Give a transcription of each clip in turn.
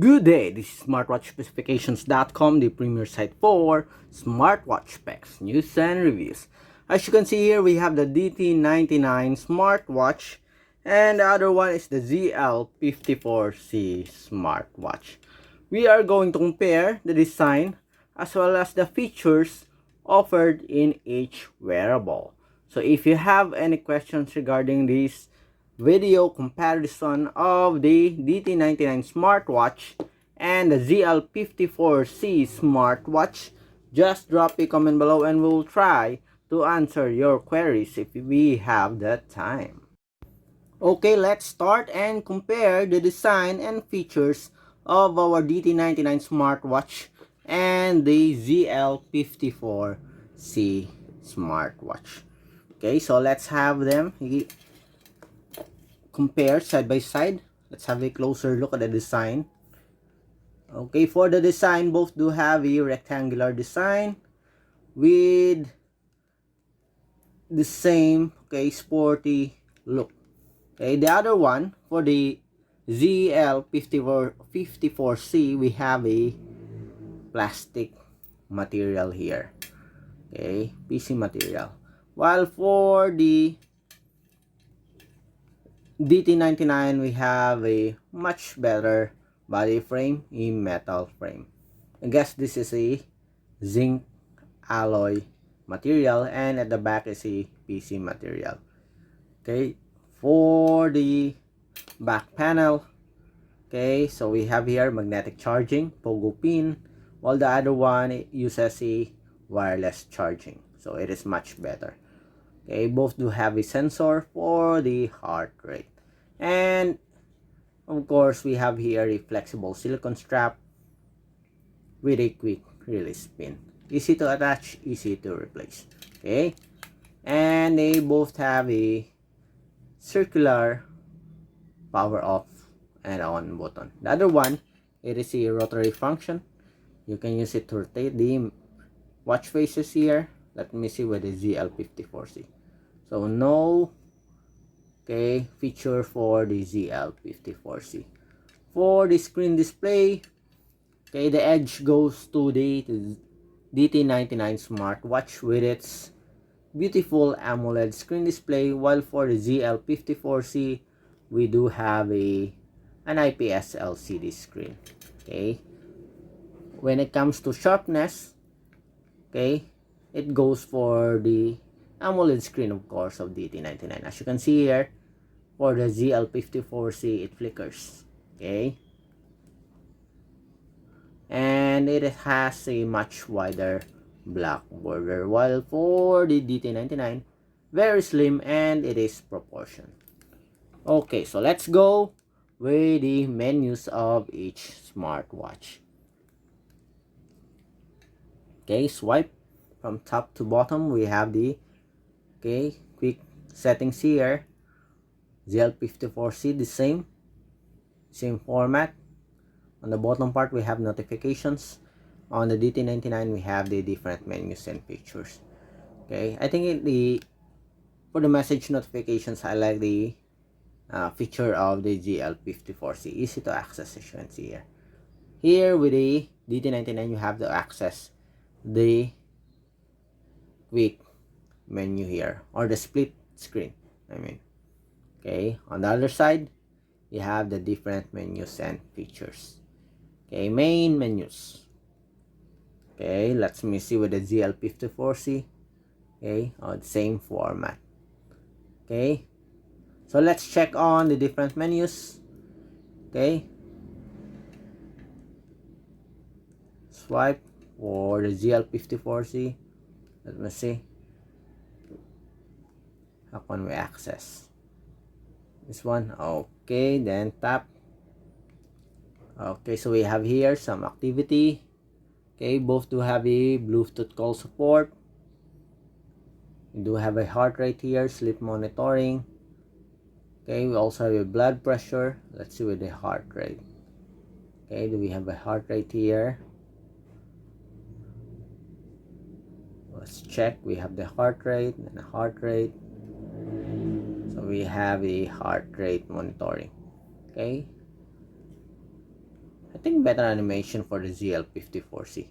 Good day, this is smartwatchspecifications.com, the premier site for smartwatch specs, news and reviews. As you can see here, we have the DT99 Smartwatch and the other one is the ZL54C Smartwatch. We are going to compare the design as well as the features offered in each wearable. So if you have any questions regarding this video comparison of the DT99 Smartwatch and the ZL54C Smartwatch, just drop a comment below and we'll try to answer your queries if we have the time. Okay, let's start and compare the design and features of our DT99 Smartwatch and the ZL54C Smartwatch. Okay, so let's have them compare side by side. Let's have a closer look at the design. Okay, for the design, both do have a rectangular design with the same sporty look. Okay, the other one for the ZL54C, we have a plastic material here. Okay, PC material. While for the DT99, we have a much better body frame, a metal frame. I guess this is a zinc alloy material, and at the back is a PC material. Okay, for the back panel, okay, so we have here magnetic charging, pogo pin, while the other one uses a wireless charging, so it is much better. Okay, both do have a sensor for the heart rate. And of course, we have here a flexible silicone strap with a quick release pin. Easy to attach, easy to replace. Okay, and they both have a circular power off and on button. The other one, it is a rotary function. You can use it to rotate the watch faces here. Let me see with the ZL54C. So no feature for the ZL54C. For the screen display, the edge goes to the DT99 Smartwatch with its beautiful AMOLED screen display, while for the ZL54C, we do have an IPS LCD screen. Okay, when it comes to sharpness, it goes for the AMOLED screen, of course, of DT99. As you can see here, for the ZL54C, it flickers. Okay, and it has a much wider black border, while for the DT99, very slim and it is proportioned. Okay, so let's go with the menus of each smartwatch. Okay, swipe from top to bottom. We have the quick settings here. ZL54C, the same format. On the bottom part, we have notifications. On the DT99, we have the different menus and features. Okay, I think for the message notifications, I like the feature of the ZL54C. Easy to access, as you can see here. Here with the DT99, you have to access the quick menu here, or the split screen, okay. On the other side, you have the different menus and features. Okay, main menus. Okay, let me see with the ZL54C. Okay, the same format. Okay, so let's check on the different menus. Okay, swipe for the ZL54C. Let me see. How can we access this one? Okay, then tap. Okay, so we have here some activity. Okay, both do have a Bluetooth call support. We do have a heart rate here, sleep monitoring. Okay, we also have a blood pressure. Let's see with the heart rate. Okay, do we have a heart rate here? Let's check. We have the heart rate and the heart rate. So we have a heart rate monitoring. Okay, I think better animation for the ZL54C.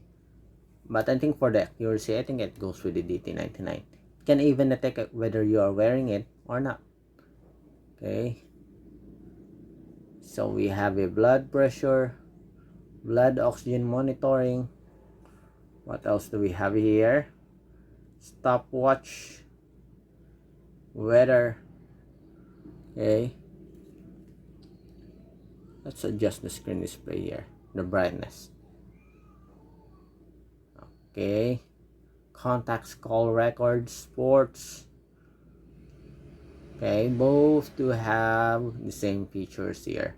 But I think for the accuracy, I think it goes with the DT99. It can even detect whether you are wearing it or not. Okay. So we have a blood pressure, blood oxygen monitoring. What else do we have here? Stopwatch, weather. Okay. Let's adjust the screen display here, the brightness. Okay. Contacts, call records, sports. Okay, both do have the same features here.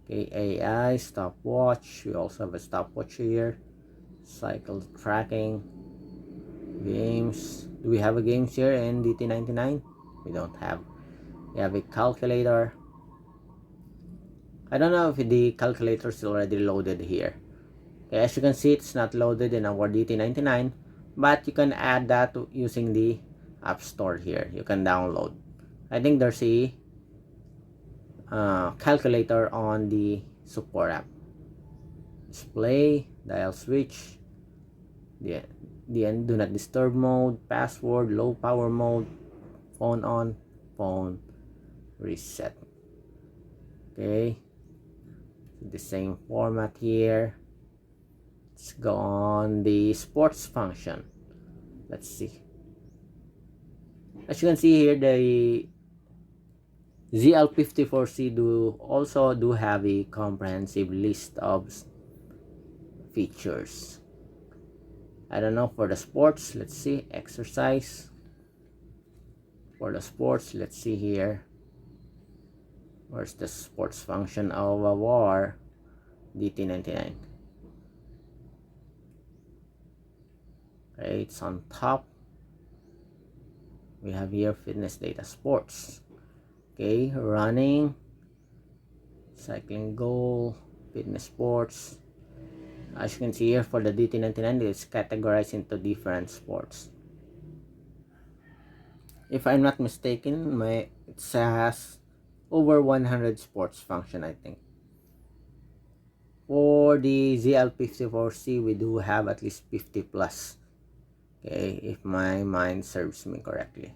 Okay, AI, stopwatch. We also have a stopwatch here. Cycle tracking. Games. Do we have a games here in DT99? We don't have. We have a calculator. I don't know if the calculator is already loaded here. Okay, as you can see, it's not loaded in our DT99, but you can add that using the App Store here. You can download. I think there's a calculator on the Support App. Display, dial switch, the end do not disturb mode, password, low power mode, phone on, phone reset. Okay, the same format here. Let's go on the sports function. Let's see. As you can see here, the ZL54C also do have a comprehensive list of features. I don't know for the sports. Let's see, exercise. For the sports, let's see here. Where's the sports function of a war? DT99. Okay, it's on top. We have here fitness data, sports. Okay, running, cycling goal, fitness sports. As you can see here, for the DT99, it's categorized into different sports. If I'm not mistaken, it has over 100 sports function, I think. For the ZL54C, we do have at least 50 plus. Okay, if my mind serves me correctly.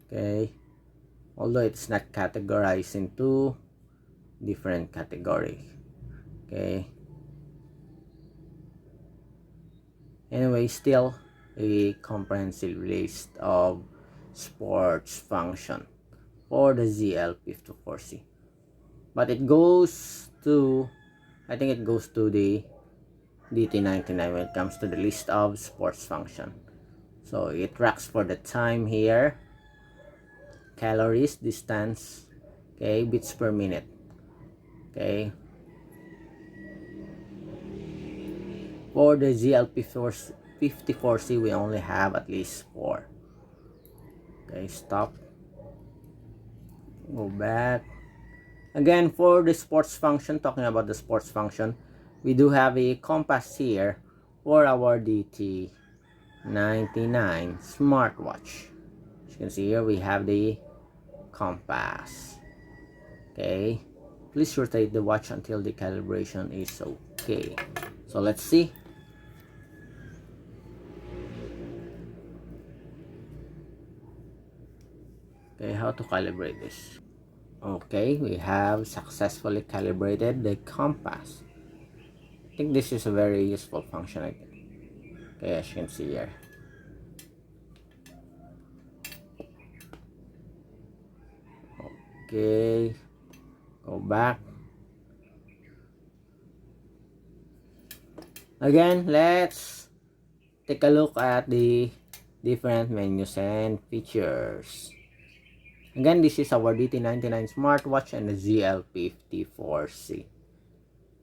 Okay, although it's not categorized into different category. Okay, anyway, still a comprehensive list of sports function for the ZL54C, but it goes to, I think it goes to the DT99 when it comes to the list of sports function. So it tracks for the time here, calories, distance, okay, beats per minute. Okay, for the ZL54C, we only have at least 4. Okay, stop, go back. Again, for the sports function, talking about the sports function, we do have a compass here for our DT99 Smartwatch. As you can see here, we have the compass. Okay, please rotate the watch until the calibration is okay. So let's see. Okay, how to calibrate this? Okay, we have successfully calibrated the compass. I think this is a very useful function, I think. Okay, as you can see here. Okay, go back. Again, let's take a look at the different menus and features. Again, this is our DT99 Smartwatch and the ZL54C.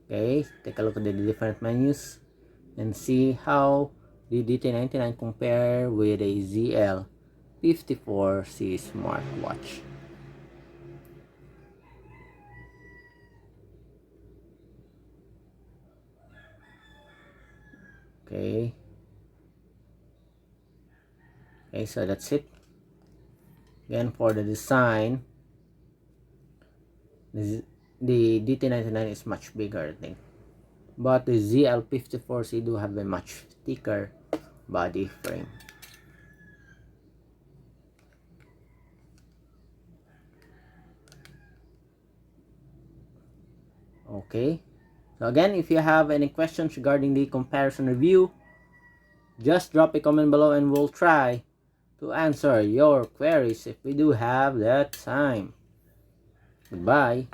Okay, take a look at the different menus and see how the DT99 compare with a ZL54C Smartwatch. Okay, so that's it. Again, for the design, the DT99 is much bigger, I think. But the ZL54C do have a much thicker body frame. Okay. So again, if you have any questions regarding the comparison review, just drop a comment below and we'll try to answer your queries if we do have that time. Goodbye.